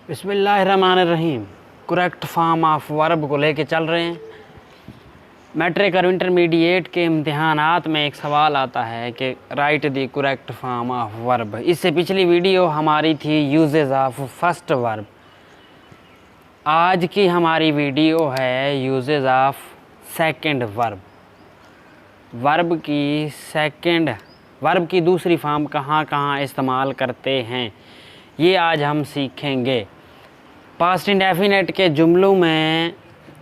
बिस्मिल्लाहिर्रहमानिर्रहीम। Correct form of verb को लेके चल रहे हैं। मैट्रिक और इंटरमीडिएट के इम्तिहानात में एक सवाल आता है कि right the correct form of verb. इससे पिछली वीडियो हमारी थी यूजेस ऑफ फर्स्ट वर्ब। आज की हमारी वीडियो है uses of second verb. Verb की दूसरी फॉर्म कहाँ कहाँ इस्तेमाल करते हैं, ये आज हम सीखेंगे। पास्ट इंडेफिनेट के जुमलों में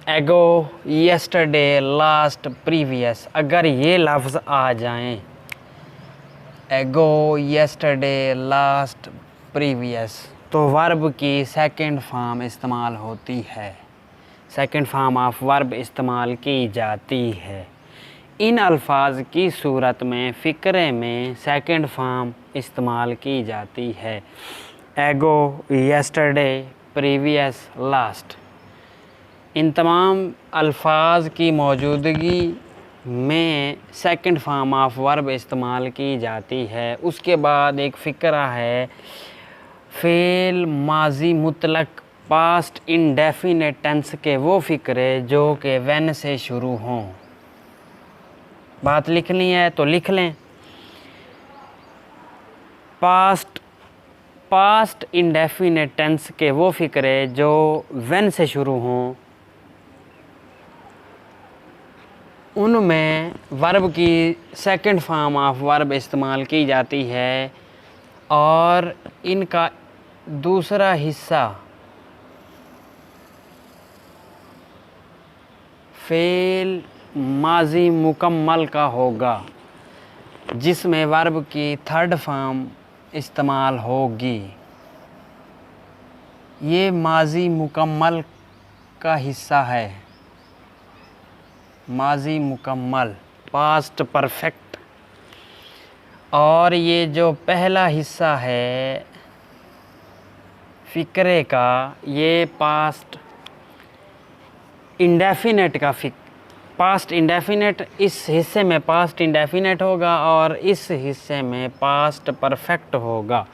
एगो, यस्टरडे, लास्ट, प्रीवियस, अगर ये लफ्ज़ आ जाएं, एगो, यस्टरडे, लास्ट, प्रीवियस, तो वर्ब की सेकंड फॉर्म इस्तेमाल होती है, सेकंड फॉर्म ऑफ वर्ब इस्तेमाल की जाती है। इन अल्फाज की सूरत में फ़िक्रे में सेकंड फॉर्म इस्तेमाल की जाती है। एगो, यस्टरडे, प्रीवियस, लास्ट, इन तमाम अल्फाज की मौजूदगी में सेकंड फॉर्म ऑफ वर्ब इस्तेमाल की जाती है। उसके बाद एक फ़िक्रा है फ़ेल माजी मुतलक पास्ट इंडेफिनेट टेंस के वो फ़िक्रे जो कि व्हेन से शुरू हों। बात लिखनी है तो लिख लें। पास्ट इंडेफिनेट टेंस के वो फ़िक्रे जो व्हेन से शुरू हों, उनमें वर्ब की सेकंड फॉर्म ऑफ वर्ब इस्तेमाल की जाती है और इनका दूसरा हिस्सा फ़ेल माजी मुकम्मल का होगा, जिसमें वर्ब की थर्ड फॉर्म इस्तेमाल होगी। ये माजी मुकम्मल का हिस्सा है, माजी मुकम्मल, पास्ट परफेक्ट। और ये जो पहला हिस्सा है फ़िक्रे का, ये पास्ट इंडेफिनेट का पास्ट इंडेफिनेट, इस हिस्से में पास्ट इंडेफिनेट होगा और इस हिस्से में पास्ट परफेक्ट होगा।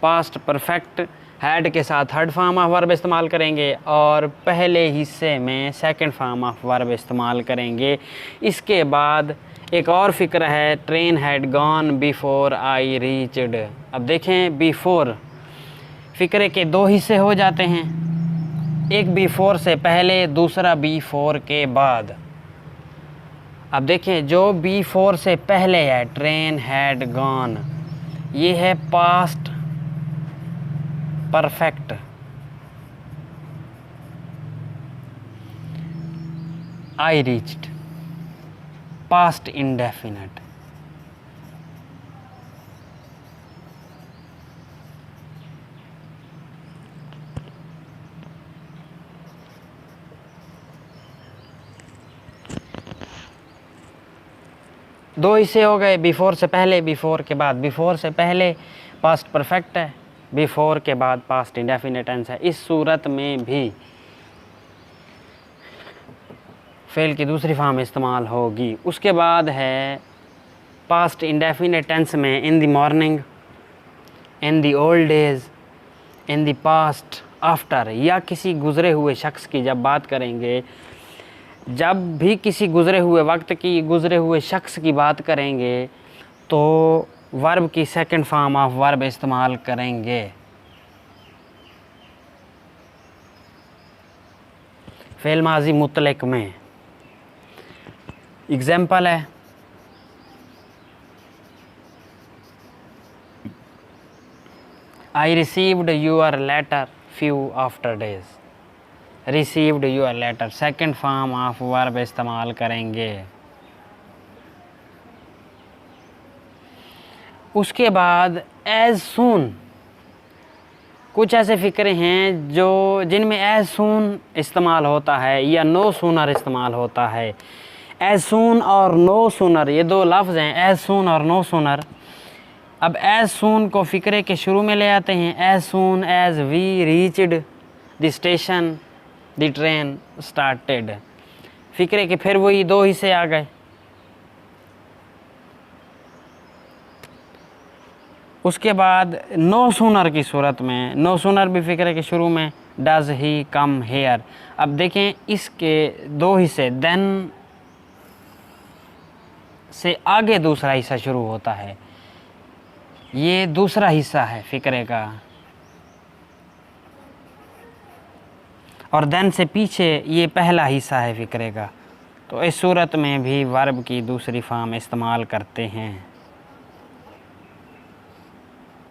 पास्ट परफेक्ट हैड के साथ थर्ड फॉर्म ऑफ वर्ब इस्तेमाल करेंगे और पहले हिस्से में सेकंड फॉर्म ऑफ वर्ब इस्तेमाल करेंगे। इसके बाद एक और फ़िक्र है train had gone before I reached. अब देखें, बिफोर फ़िक्रे के दो हिस्से हो जाते हैं, एक बिफोर से पहले, दूसरा बिफोर के बाद। अब देखें, जो बिफोर से पहले है ट्रेन हैड गॉन, ये है past perfect. I reached past indefinite. दो हिस्से हो गए, बिफोर से पहले, बिफोर के बाद। बिफोर से पहले पास्ट परफेक्ट है, बिफोर के बाद पास्ट इंडेफिनेट टेंस है। इस सूरत में भी फेल की दूसरी फॉर्म इस्तेमाल होगी। उसके बाद है पास्ट इंडेफिनेट टेंस में in the morning, in the old days, in the past, after, या किसी गुज़रे हुए शख्स की जब बात करेंगे, जब भी किसी गुज़रे हुए वक्त की, गुज़रे हुए शख्स की बात करेंगे तो वर्ब की सेकंड फॉर्म ऑफ वर्ब इस्तेमाल करेंगे। फ़ेल माजी मुतलक में एग्ज़ाम्पल है I received your letter few after days. Received your letter, second form of verb इस्तेमाल करेंगे। उसके बाद एज सून, कुछ ऐसे फ़िक्रे हैं जिनमें एज सून इस्तेमाल होता है या नो सूनर इस्तेमाल होता है। एज सून और नो सूनर, ये दो लफ्ज़ हैं, एज सून और नो सूनर। अब एज सून को फ़िक्रे के शुरू में ले आते हैं। As soon as we reached the station the train started. फ़िक्रे के फिर वही दो हिस्से आ गए। उसके बाद नो सूनर की सूरत में, नो सूनर भी फ़िक्रे के शुरू में डज़ ही कम हेयर। अब देखें इसके दो हिस्से, देन से आगे दूसरा हिस्सा शुरू होता है, ये दूसरा हिस्सा है फ़िक्रे का, और देन से पीछे ये पहला हिस्सा है फ़िक्रे का। तो इस सूरत में भी वर्ब की दूसरी फॉर्म इस्तेमाल करते हैं।